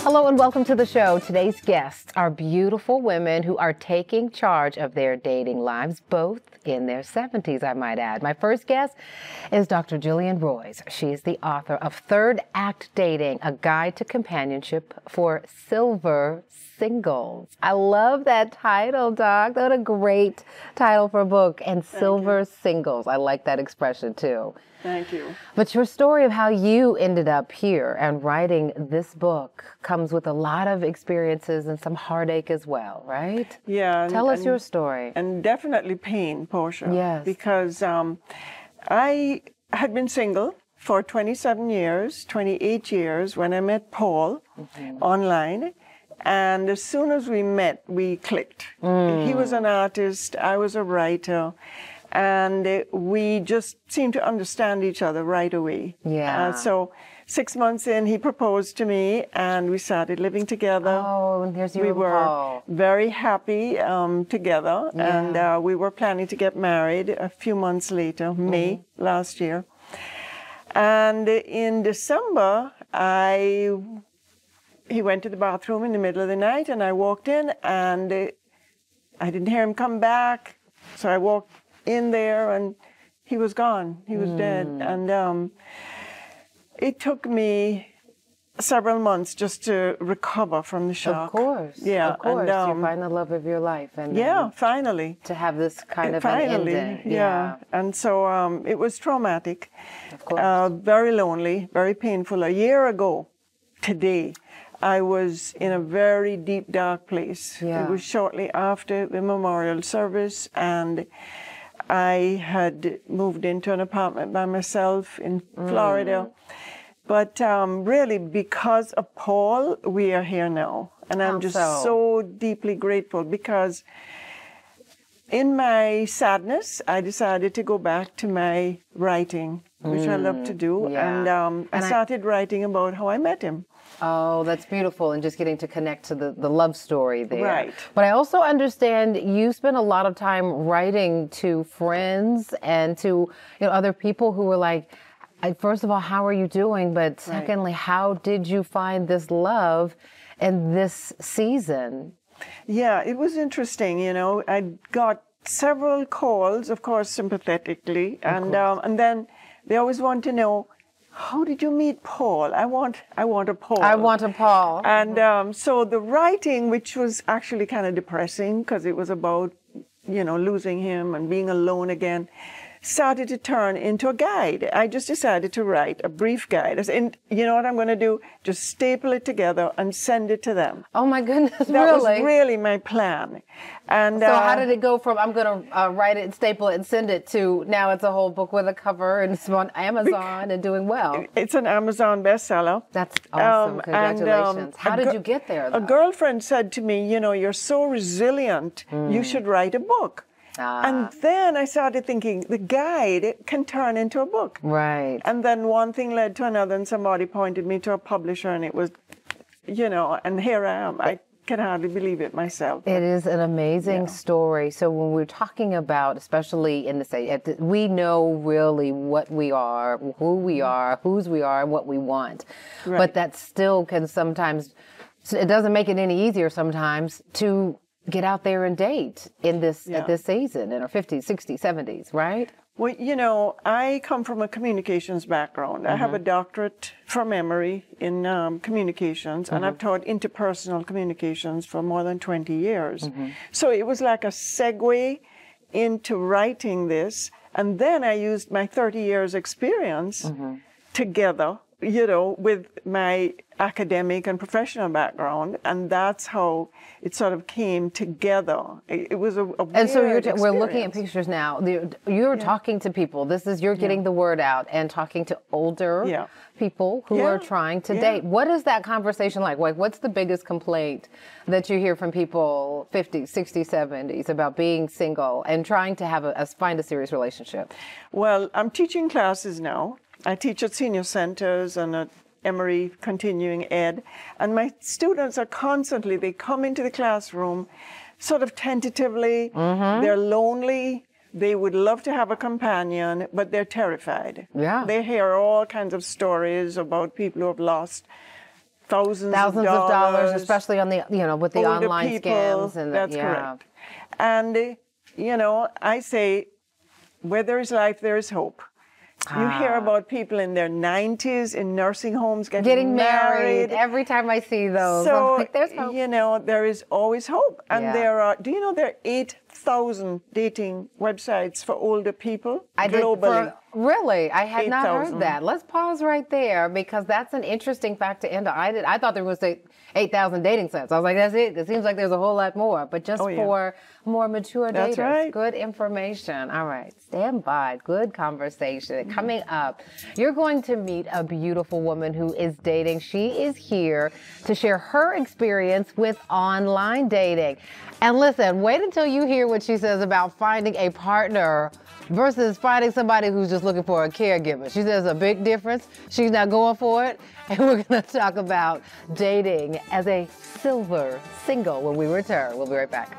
Hello and welcome to the show. Today's guests are beautiful women who are taking charge of their dating lives, both in their 70s, I might add. My first guest is Dr. Gillian Royes. She is the author of Third Act Dating, a guide to companionship for silver singles. I love that title, Doc. What a great title for a book. And silver singles. I like that expression too. Thank you. But your story of how you ended up here and writing this book comes with a lot of experiences and some heartache as well, right? Yeah. Tell us your story. And definitely pain, Portia. Yes. Because I had been single for 27 years, 28 years when I met Paul online. And as soon as we met, we clicked. He was an artist, I was a writer. And we just seemed to understand each other right away. Yeah. So 6 months in, he proposed to me, and we started living together. Oh, and here's you we and were Paul. very happy together, Yeah. and we were planning to get married a few months later, May last year. And in December, he went to the bathroom in the middle of the night, and I walked in, and I didn't hear him come back. So I walked in there, and he was gone. He was dead. And it took me several months just to recover from the shock. Of course. Yeah. Of course. And, you find the love of your life. And yeah, finally. to have this kind of Finally, an ending. yeah. And so it was traumatic. Of course. Very lonely, very painful. A year ago today, I was in a very deep, dark place. Yeah. It was shortly after the memorial service, and I had moved into an apartment by myself in Florida. But really, because of Paul, we are here now. And I'm just so deeply grateful, because in my sadness, I decided to go back to my writing, which I love to do. Yeah. And I started writing about how I met him. Oh, that's beautiful, and just getting to connect to the love story there. Right. But I also understand you spent a lot of time writing to friends and to other people who were like, first of all, how are you doing? But secondly, how did you find this love in this season? Yeah, it was interesting. I got several calls, of course, sympathetically, and then they always want to know, how did you meet Paul? I want a Paul. I want a Paul. And so the writing, which was actually kind of depressing because it was about, losing him and being alone again, started to turn into a guide. I just decided to write a brief guide. And you know what I'm going to do? Just staple it together and send it to them. Oh my goodness, that really? was really my plan. And so how did it go from I'm going to write it and staple it and send it to now it's a whole book with a cover and it's on Amazon and doing well? It's an Amazon bestseller. That's awesome. Congratulations. How did you get there, though? A girlfriend said to me, you're so resilient. You should write a book. And then I started thinking, the guide can turn into a book. Right. And then one thing led to another, and somebody pointed me to a publisher, and it was, and here I am. I can hardly believe it myself. It is an amazing story. So when we're talking about, especially in this age, we know really what we are, who we are, whose we are, and what we want. Right. But that still can sometimes, it doesn't make it any easier sometimes to get out there and date in this at this season, in our 50s, 60s, 70s, right? Well, I come from a communications background. I have a doctorate from Emory in communications, and I've taught interpersonal communications for more than 20 years. So it was like a segue into writing this, and then I used my 30 years experience together, with my academic and professional background, and that's how it sort of came together. It was a weird And so experience. we're looking at pictures now. You're talking to people. You're getting the word out and talking to older people who are trying to date. What is that conversation like? Like, what's the biggest complaint that you hear from people 50s, 60s, 70s about being single and trying to find a serious relationship? Well, I'm teaching classes now. I teach at senior centers and at Emory Continuing Ed, and my students are constantly, they come into the classroom sort of tentatively, they're lonely, they would love to have a companion, but they're terrified. Yeah. They hear all kinds of stories about people who have lost thousands of dollars, especially on the, with the older online people, scams. And that's correct. And, I say, where there is life, there is hope. You hear about people in their 90s in nursing homes getting married. Every time I see those, so, I'm like, there's hope. There is always hope. And there are, do you know there are 8,000 dating websites for older people globally? Really? I had not heard that. Let's pause right there because that's an interesting fact to end on. I thought there was 8,000 dating sites. I was like, that's it. It seems like there's a whole lot more, but just for more mature daters. That's right. Good information. All right. Stand by. Good conversation. Coming up, you're going to meet a beautiful woman who is dating. She is here to share her experience with online dating. And listen, wait until you hear what she says about finding a partner versus finding somebody who's just looking for a caregiver. She says a big difference. She's not going for it. And we're going to talk about dating as a silver single when we return. We'll be right back.